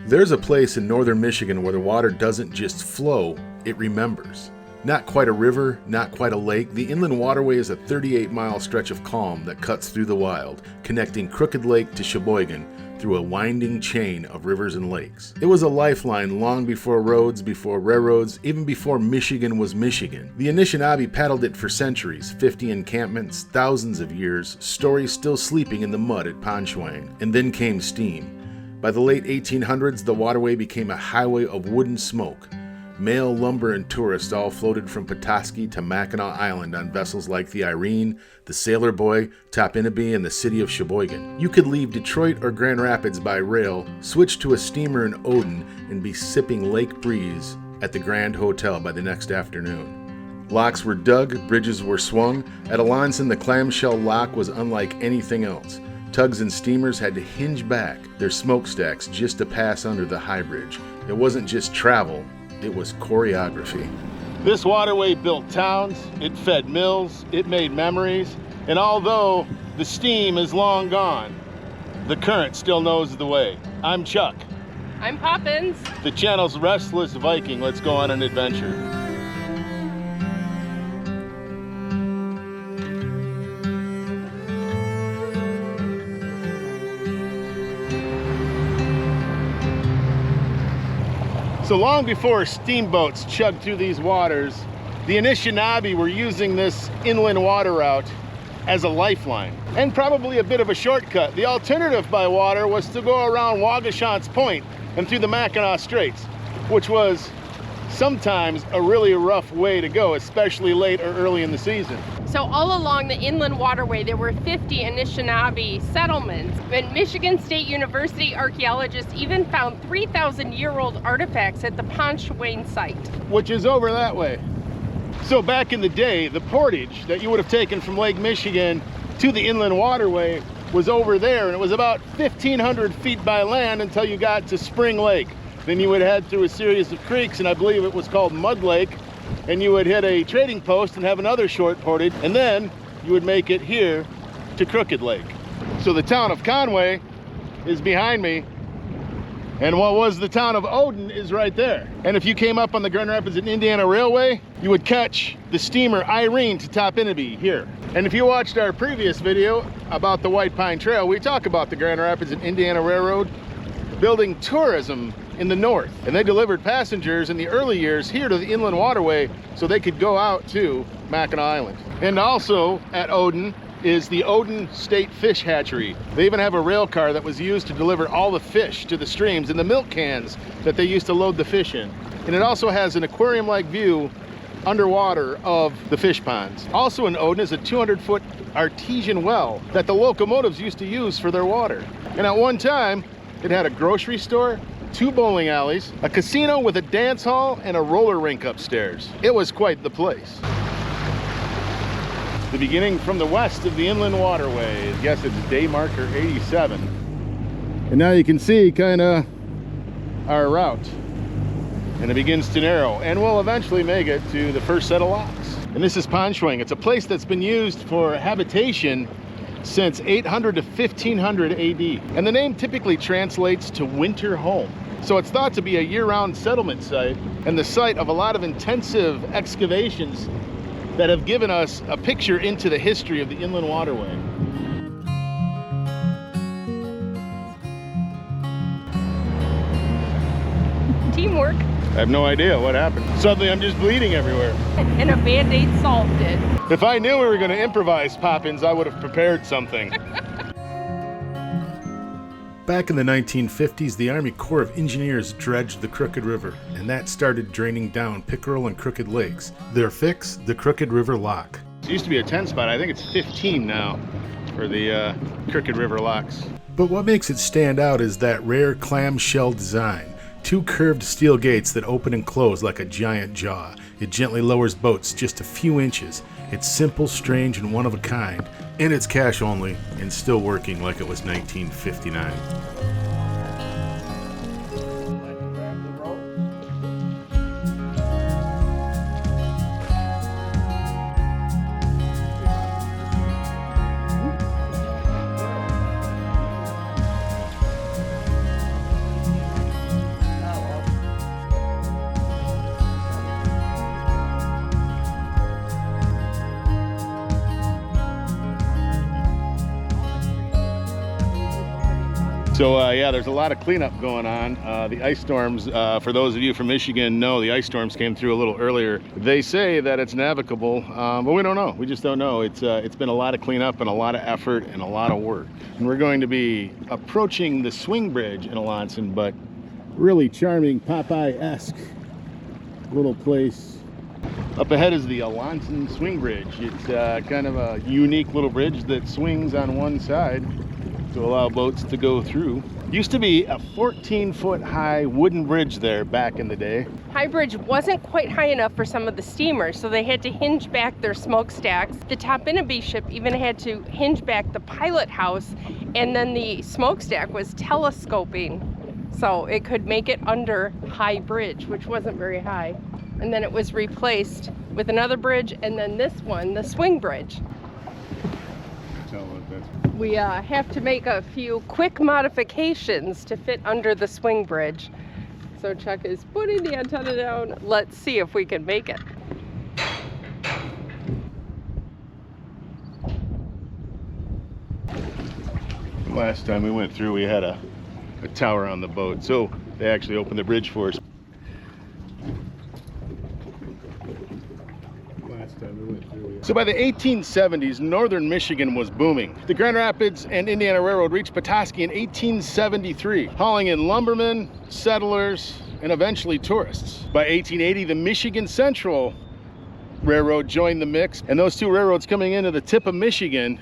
There's a place in northern Michigan where the water doesn't just flow, it remembers. Not quite a river, not quite a lake, the Inland Waterway is a 38-mile stretch of calm that cuts through the wild, connecting Crooked Lake to Cheboygan through a winding chain of rivers and lakes. It was a lifeline long before roads, before railroads, even before Michigan was Michigan. The Anishinaabe paddled it for centuries, 50 encampments, thousands of years, stories still sleeping in the mud at Ponchwain. And then came steam. By the late 1800s, the waterway became a highway of wooden smoke. Mail, lumber, and tourists all floated from Petoskey to Mackinac Island on vessels like the Irene, the Sailor Boy, Topinabee, and the city of Cheboygan. You could leave Detroit or Grand Rapids by rail, switch to a steamer in Oden, and be sipping lake breeze at the Grand Hotel by the next afternoon. Locks were dug, bridges were swung. At Alanson, the clamshell lock was unlike anything else. Tugs and steamers had to hinge back their smokestacks just to pass under the high bridge. It wasn't just travel, it was choreography. This waterway built towns, it fed mills, it made memories, and although the steam is long gone, the current still knows the way. I'm Chuck. I'm Poppins. The channel's Restless Viking. Let's go on an adventure. So long before steamboats chugged through these waters, the Anishinaabe were using this inland water route as a lifeline, and probably a bit of a shortcut. The alternative by water was to go around Waugoshant's Point and through the Mackinac Straits, which was sometimes a really rough way to go, especially late or early in the season. So all along the inland waterway, there were 50 Anishinaabe settlements. And Michigan State University archaeologists even found 3,000-year-old artifacts at the Ponchwain site, which is over that way. So back in the day, the portage that you would have taken from Lake Michigan to the inland waterway was over there, and it was about 1,500 feet by land until you got to Spring Lake. Then you would head through a series of creeks, and I believe it was called Mud Lake, and you would hit a trading post and have another short portage, and then you would make it here to Crooked Lake. So the town of Conway is behind me, and what was the town of Oden is right there. And if you came up on the Grand Rapids and Indiana Railway, you would catch the steamer Irene to Topinabee here. And if you watched our previous video about the White Pine Trail, we talk about the Grand Rapids and Indiana Railroad building tourism in the north, and they delivered passengers in the early years here to the inland waterway so they could go out to Mackinac Island. And also at Oden is the Oden State Fish Hatchery. They even have a rail car that was used to deliver all the fish to the streams and the milk cans that they used to load the fish in. And it also has an aquarium-like view underwater of the fish ponds. Also in Oden is a 200-foot artesian well that the locomotives used to use for their water. And at one time, it had a grocery store, 2 bowling alleys, a casino with a dance hall, and a roller rink upstairs. It was quite the place. The beginning from the west of the inland waterway. I guess it's day marker 87. And now you can see kind of our route. And it begins to narrow, and we'll eventually make it to the first set of locks. And this is Ponchwain. It's a place that's been used for habitation since 800 to 1500 AD. And the name typically translates to winter home. So it's thought to be a year-round settlement site and the site of a lot of intensive excavations that have given us a picture into the history of the inland waterway. Teamwork. I have no idea what happened. Suddenly I'm just bleeding everywhere. And a Band-Aid solved it. If I knew we were going to improvise, Poppins, I would have prepared something. Back in the 1950s, the Army Corps of Engineers dredged the Crooked River, and that started draining down Pickerel and Crooked Lakes. Their fix, the Crooked River Lock. It used to be a 10 spot. I think it's 15 now for the Crooked River locks. But what makes it stand out is that rare clamshell design. 2 curved steel gates that open and close like a giant jaw. It gently lowers boats just a few inches. It's simple, strange, and one of a kind. And it's cash only, and still working like it was 1959. So yeah, there's a lot of cleanup going on. The ice storms, for those of you from Michigan know, the ice storms came through a little earlier. They say that it's navigable, but we don't know. We just don't know. It's been a lot of cleanup and a lot of effort and a lot of work. And we're going to be approaching the swing bridge in Alanson, but really charming Popeye-esque little place. Up ahead is the Alanson swing bridge. It's kind of a unique little bridge that swings on one side to allow boats to go through. Used to be a 14-foot high wooden bridge there back in the day. High bridge wasn't quite high enough for some of the steamers, so they had to hinge back their smokestacks. The Top-Innaby ship even had to hinge back the pilot house, and then the smokestack was telescoping, so it could make it under high bridge, which wasn't very high. And then it was replaced with another bridge, and then this one, the swing bridge. We have to make a few quick modifications to fit under the swing bridge. So Chuck is putting the antenna down. Let's see if we can make it. Last time we went through, we had a tower on the boat, so they actually opened the bridge for us. So by the 1870s, northern Michigan was booming. The Grand Rapids and Indiana Railroad reached Petoskey in 1873, hauling in lumbermen, settlers, and eventually tourists. By 1880, the Michigan Central Railroad joined the mix, and those two railroads coming into the tip of Michigan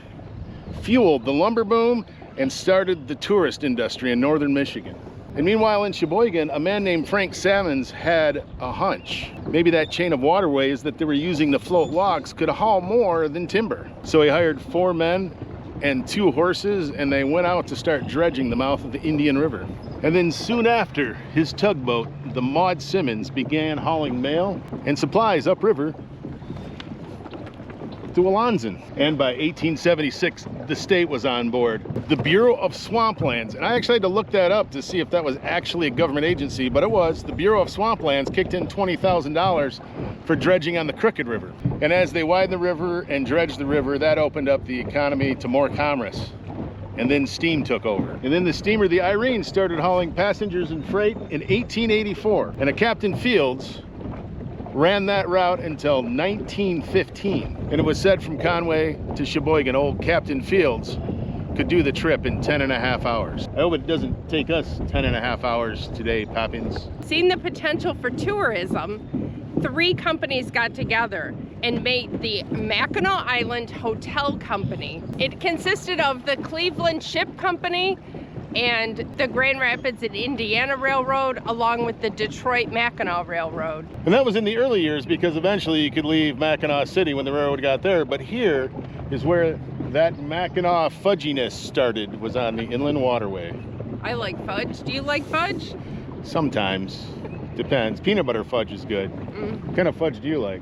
fueled the lumber boom and started the tourist industry in northern Michigan. And meanwhile in Cheboygan, a man named Frank Salmons had a hunch. Maybe that chain of waterways that they were using to float logs could haul more than timber. So he hired 4 men and 2 horses, and they went out to start dredging the mouth of the Indian River. And then soon after, his tugboat, the Maud Simmons, began hauling mail and supplies upriver to Alanson. And by 1876, the state was on board. The Bureau of Swamplands, and I actually had to look that up to see if that was actually a government agency, but it was. The Bureau of Swamplands kicked in $20,000 for dredging on the Crooked River. And as they widened the river and dredged the river, that opened up the economy to more commerce. And then steam took over. And then the steamer, the Irene, started hauling passengers and freight in 1884. And a Captain Fields ran that route until 1915. And it was said from Conway to Cheboygan, old Captain Fields could do the trip in 10.5 hours. I hope it doesn't take us 10.5 hours today, Poppins. Seeing the potential for tourism, 3 companies got together and made the Mackinac Island Hotel Company. It consisted of the Cleveland Ship Company and the Grand Rapids and Indiana Railroad, along with the Detroit Mackinac Railroad. And that was in the early years, because eventually you could leave Mackinac City when the railroad got there. But here is where that Mackinac fudginess started, was on the Inland Waterway. I like fudge. Do you like fudge? Sometimes. Depends. Peanut butter fudge is good. What kind of fudge do you like?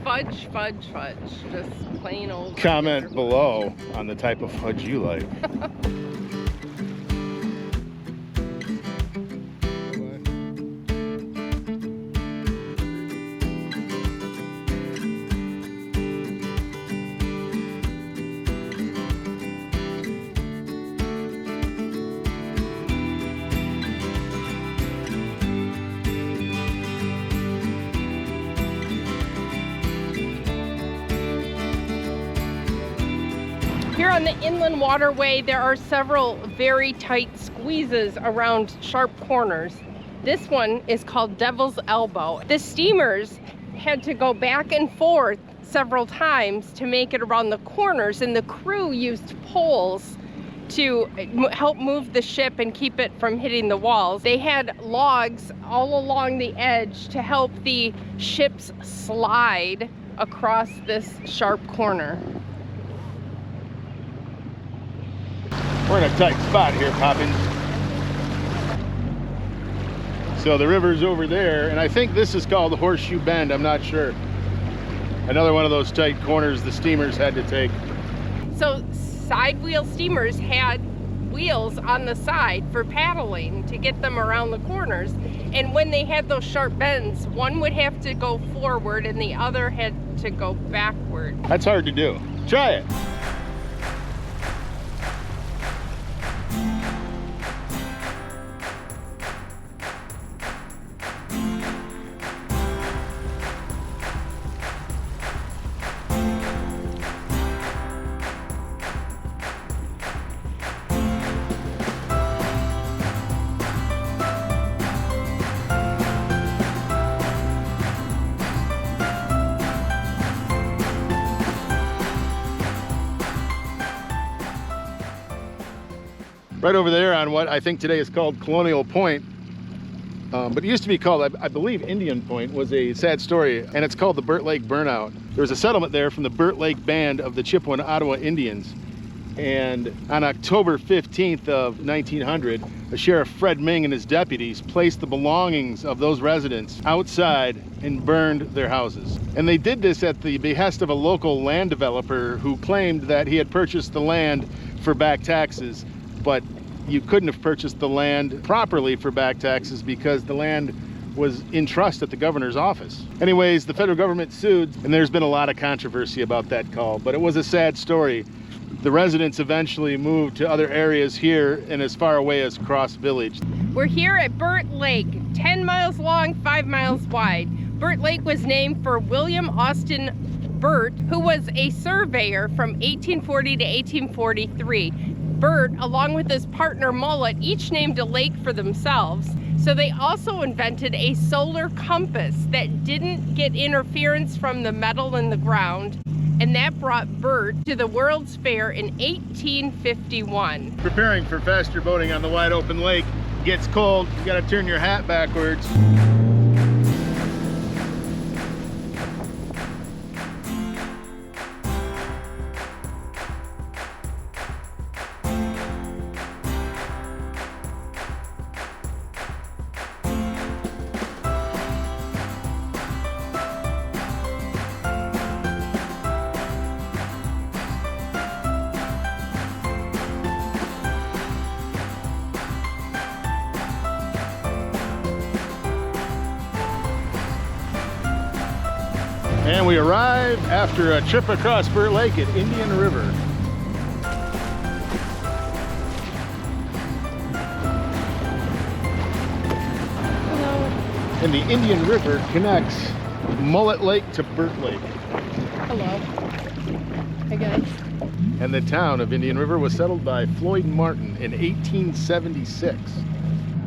Fudge, fudge, fudge. Just plain old. Comment below on the type of fudge you like. Here on the Inland Waterway, there are several very tight squeezes around sharp corners. This one is called Devil's Elbow. The steamers had to go back and forth several times to make it around the corners, and the crew used poles to help move the ship and keep it from hitting the walls. They had logs all along the edge to help the ships slide across this sharp corner. We're in a tight spot here, Poppins. So the river's over there, and I think this is called the Horseshoe Bend, I'm not sure. Another one of those tight corners the steamers had to take. So side wheel steamers had wheels on the side for paddling to get them around the corners. And when they had those sharp bends, one would have to go forward and the other had to go backward. That's hard to do. Try it. right over there on what I think today is called Colonial Point. But it used to be called, I believe Indian Point was a sad story, and it's called the Burt Lake Burnout. There was a settlement there from the Burt Lake Band of the Chippewa and Ottawa Indians. And on October 15th of 1900, a Sheriff Fred Ming and his deputies placed the belongings of those residents outside and burned their houses. And they did this at the behest of a local land developer who claimed that he had purchased the land for back taxes, but you couldn't have purchased the land properly for back taxes because the land was in trust at the governor's office. Anyways, the federal government sued, and there's been a lot of controversy about that call, but it was a sad story. The residents eventually moved to other areas here and as far away as Cross Village. We're here at Burt Lake, 10 miles long, 5 miles wide. Burt Lake was named for William Austin Burt, who was a surveyor from 1840 to 1843. Burt, along with his partner Mullett, each named a lake for themselves. So they also invented a solar compass that didn't get interference from the metal in the ground. And that brought Burt to the World's Fair in 1851. Preparing for faster boating on the wide open lake. Gets cold, you gotta turn your hat backwards. And we arrive after a trip across Burt Lake at Indian River. Hello. And the Indian River connects Mullett Lake to Burt Lake. Hello. Hey guys. And the town of Indian River was settled by Floyd Martin in 1876.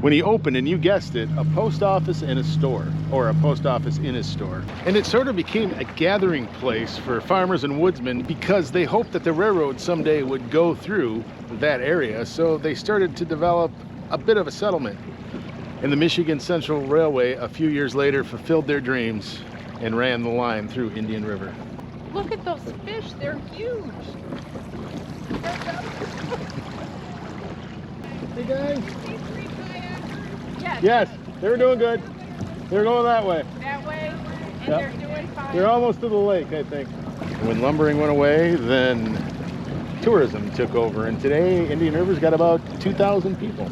When he opened, and you guessed it, a post office and a store, or a post office in his store. And it sort of became a gathering place for farmers and woodsmen because they hoped that the railroad someday would go through that area. So they started to develop a bit of a settlement. And the Michigan Central Railway, a few years later, fulfilled their dreams and ran the line through Indian River. Look at those fish, they're huge. Hey guys. Yes. Yes, they were doing good. They're going that way. That way, and Yep. they're doing fine. They're almost to the lake, I think. When lumbering went away, then tourism took over. And today, Indian River's got about 2,000 people.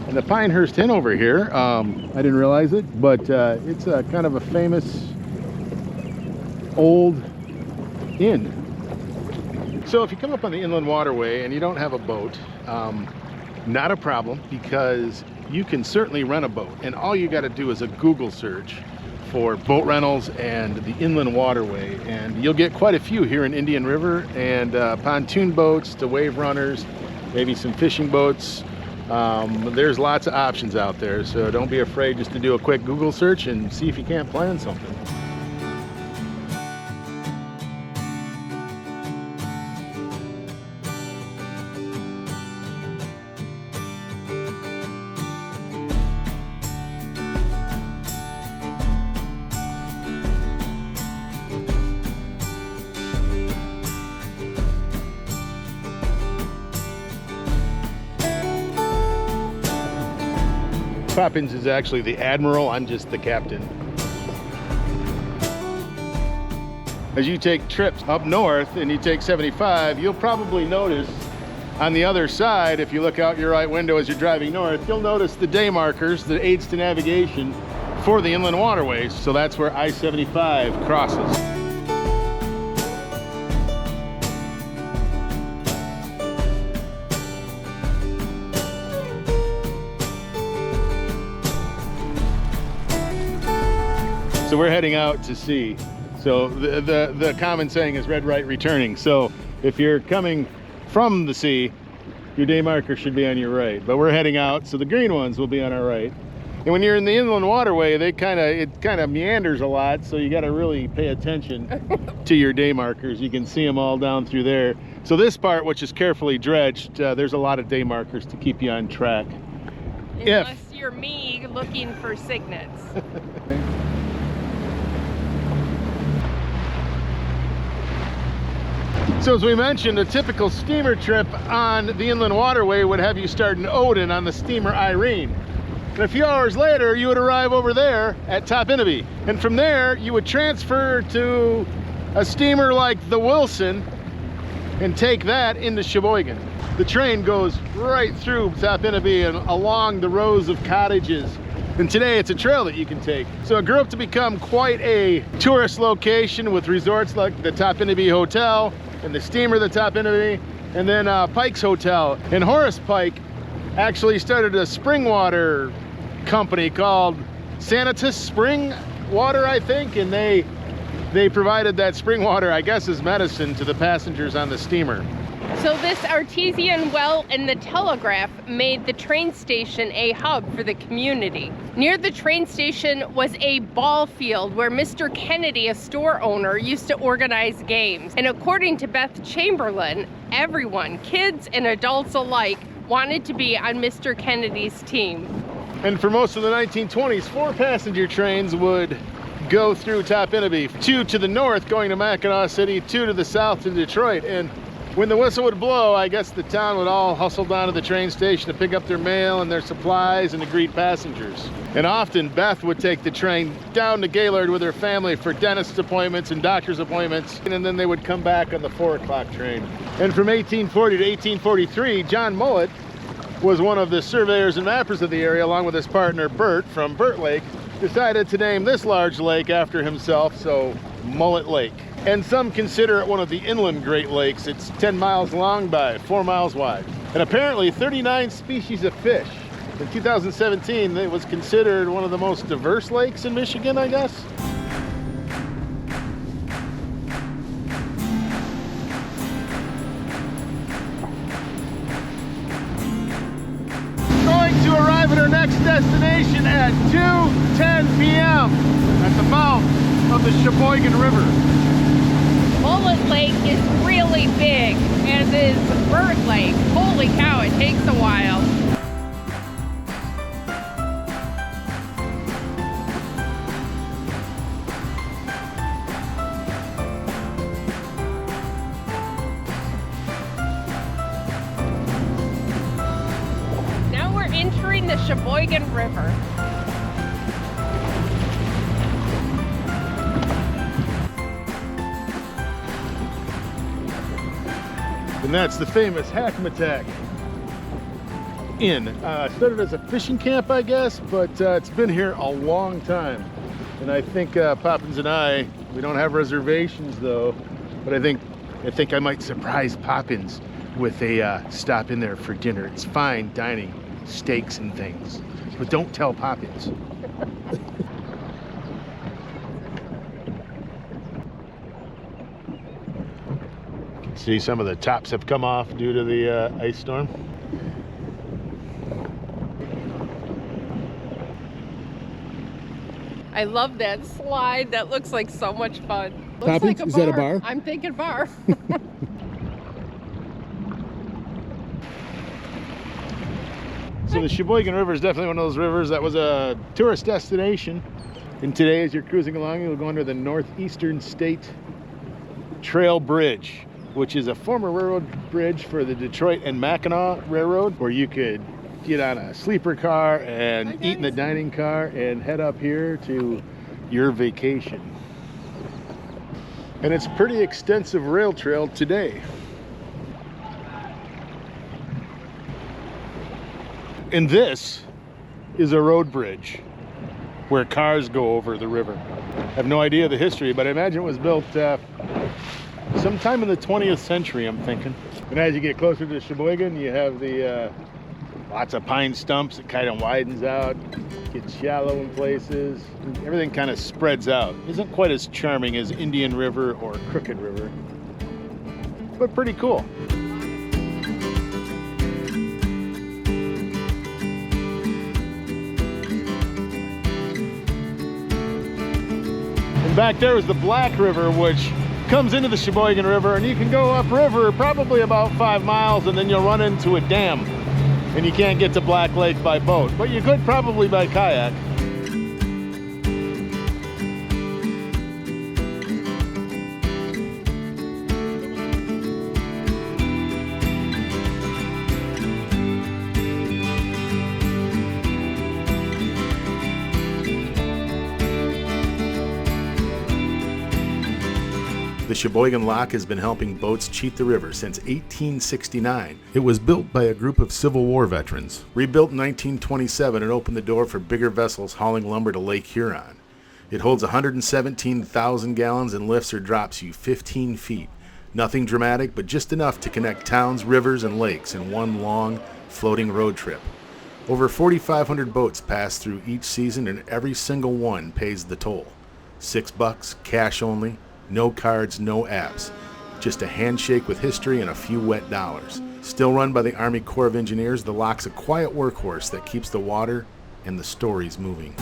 And the Pinehurst Inn over here, I didn't realize it, but it's a kind of a famous old inn. So if you come up on the inland waterway and you don't have a boat, not a problem, because you can certainly rent a boat, and all you got to do is a Google search for boat rentals and the inland waterway, and you'll get quite a few here in Indian River, and pontoon boats to wave runners, maybe some fishing boats. There's lots of options out there, so don't be afraid just to do a quick Google search and see if you can't plan something. Poppins is actually the admiral, I'm just the captain. As you take trips up north and you take 75, you'll probably notice on the other side, if you look out your right window as you're driving north, you'll notice the day markers that aids to navigation for the inland waterways. So that's where I-75 crosses. So we're heading out to sea. So the common saying is red right returning. So if you're coming from the sea, your day marker should be on your right. But we're heading out, so the green ones will be on our right. And when you're in the inland waterway, it kind of meanders a lot, so you got to really pay attention to your day markers. You can see them all down through there. So this part, which is carefully dredged, there's a lot of day markers to keep you on track. Unless you're me looking for signets. So as we mentioned, a typical steamer trip on the inland waterway would have you start in Oden on the steamer Irene. And a few hours later, you would arrive over there at Topinabee. And from there, you would transfer to a steamer like the Wilson and take that into Cheboygan. The train goes right through Topinabee and along the rows of cottages. And today it's a trail that you can take. So it grew up to become quite a tourist location with resorts like the Topinabee Hotel and the steamer, the Topinabee, and then Pike's Hotel. And Horace Pike actually started a spring water company called Sanitas Spring Water, I think, and they provided that spring water, I guess, as medicine to the passengers on the steamer. So this artesian well and the telegraph made the train station a hub for the community. Near the train station was a ball field where Mr. Kennedy, a store owner, used to organize games. And according to Beth Chamberlain, everyone, kids and adults alike, wanted to be on Mr. Kennedy's team. And for most of the 1920s, 4 passenger trains would go through Topinabee. 2 to the north going to Mackinac City, 2 to the south to Detroit. And when the whistle would blow, I guess the town would all hustle down to the train station to pick up their mail and their supplies and to greet passengers. And often Beth would take the train down to Gaylord with her family for dentist appointments and doctor's appointments, and then they would come back on the 4 o'clock train. And from 1840 to 1843, John Mullett was one of the surveyors and mappers of the area, along with his partner Burt from Burt Lake, decided to name this large lake after himself, so Mullett Lake. And some consider it one of the inland Great Lakes. It's 10 miles long by 4 miles wide. And apparently 39 species of fish. In 2017, it was considered one of the most diverse lakes in Michigan, I guess. Going to arrive at our next destination at 2:10 p.m. at the mouth of the Cheboygan River. Mullett Lake is really big, as is Burt Lake. Holy cow, it takes a while. Now we're entering the Cheboygan River. And that's the famous Hackmatack Inn. Started as a fishing camp, I guess, but it's been here a long time. And I think Poppins and I, we don't have reservations though, but I think I might surprise Poppins with a stop in there for dinner. It's fine dining, steaks and things, but don't tell Poppins. See, some of the tops have come off due to the ice storm. I love that slide. That looks like so much fun. Looks Poppins, like is that a bar? I'm thinking bar. So the Cheboygan River is definitely one of those rivers that was a tourist destination. And today, as you're cruising along, you'll go under the Northeastern State Trail Bridge, which is a former railroad bridge for the Detroit and Mackinac Railroad, where you could get on a sleeper car and eat in the dining car and head up here to your vacation. And it's a pretty extensive rail trail today. And this is a road bridge where cars go over the river. I have no idea the history, but I imagine it was built sometime in the 20th century, I'm thinking. And as you get closer to Cheboygan, you have the lots of pine stumps. It kind of widens out, gets shallow in places. Everything kind of spreads out. Isn't quite as charming as Indian River or Crooked River, but pretty cool. And back there is the Black River, which comes into the Cheboygan River, and you can go upriver probably about 5 miles, and then you'll run into a dam, and you can't get to Black Lake by boat, but you could probably by kayak. The Cheboygan Lock has been helping boats cheat the river since 1869. It was built by a group of Civil War veterans. Rebuilt in 1927, it opened the door for bigger vessels hauling lumber to Lake Huron. It holds 117,000 gallons and lifts or drops you 15 feet. Nothing dramatic, but just enough to connect towns, rivers, and lakes in one long, floating road trip. Over 4,500 boats pass through each season, and every single one pays the toll. $6, cash only. No cards, no apps. Just a handshake with history and a few wet dollars. Still run by the Army Corps of Engineers, the Lock's a quiet workhorse that keeps the water and the stories moving.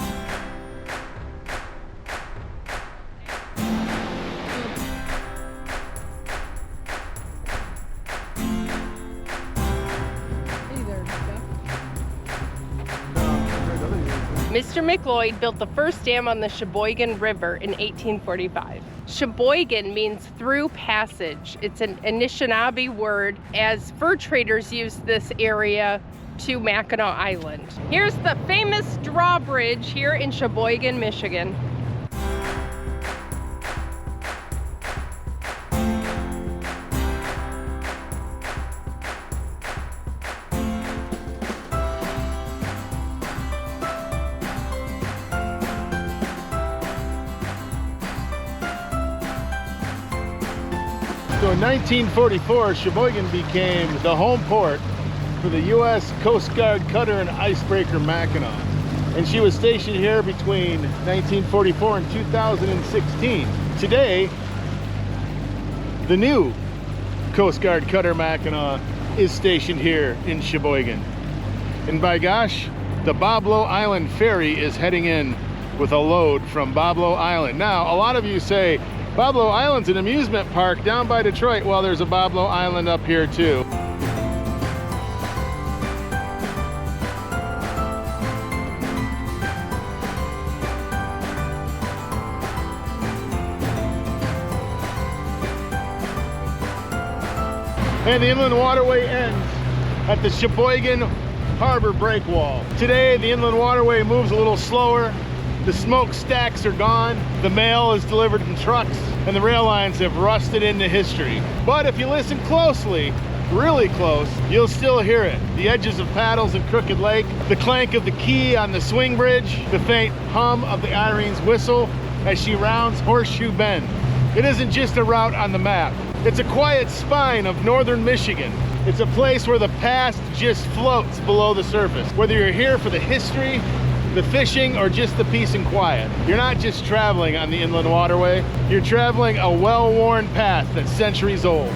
Mr. McLeod built the first dam on the Cheboygan River in 1845. Cheboygan means through passage. It's an Anishinaabe word, as fur traders used this area to Mackinac Island. Here's the famous drawbridge here in Cheboygan, Michigan. So in 1944, Cheboygan became the home port for the U.S. Coast Guard cutter and icebreaker Mackinac. And she was stationed here between 1944 and 2016. Today, the new Coast Guard cutter Mackinac is stationed here in Cheboygan. And by gosh, the Boblo Island ferry is heading in with a load from Boblo Island. Now, a lot of you say, Boblo Island's an amusement park down by Detroit. Well, there's a Boblo Island up here too. And the inland waterway ends at the Cheboygan Harbor breakwall. Today, the inland waterway moves a little slower. The smokestacks are gone, the mail is delivered in trucks, and the rail lines have rusted into history. But if you listen closely, really close, you'll still hear it. The edges of paddles in Crooked Lake, the clank of the key on the swing bridge, the faint hum of the Irene's whistle as she rounds Horseshoe Bend. It isn't just a route on the map. It's a quiet spine of northern Michigan. It's a place where the past just floats below the surface. Whether you're here for the history, the fishing, or just the peace and quiet. You're not just traveling on the inland waterway, you're traveling a well-worn path that's centuries old.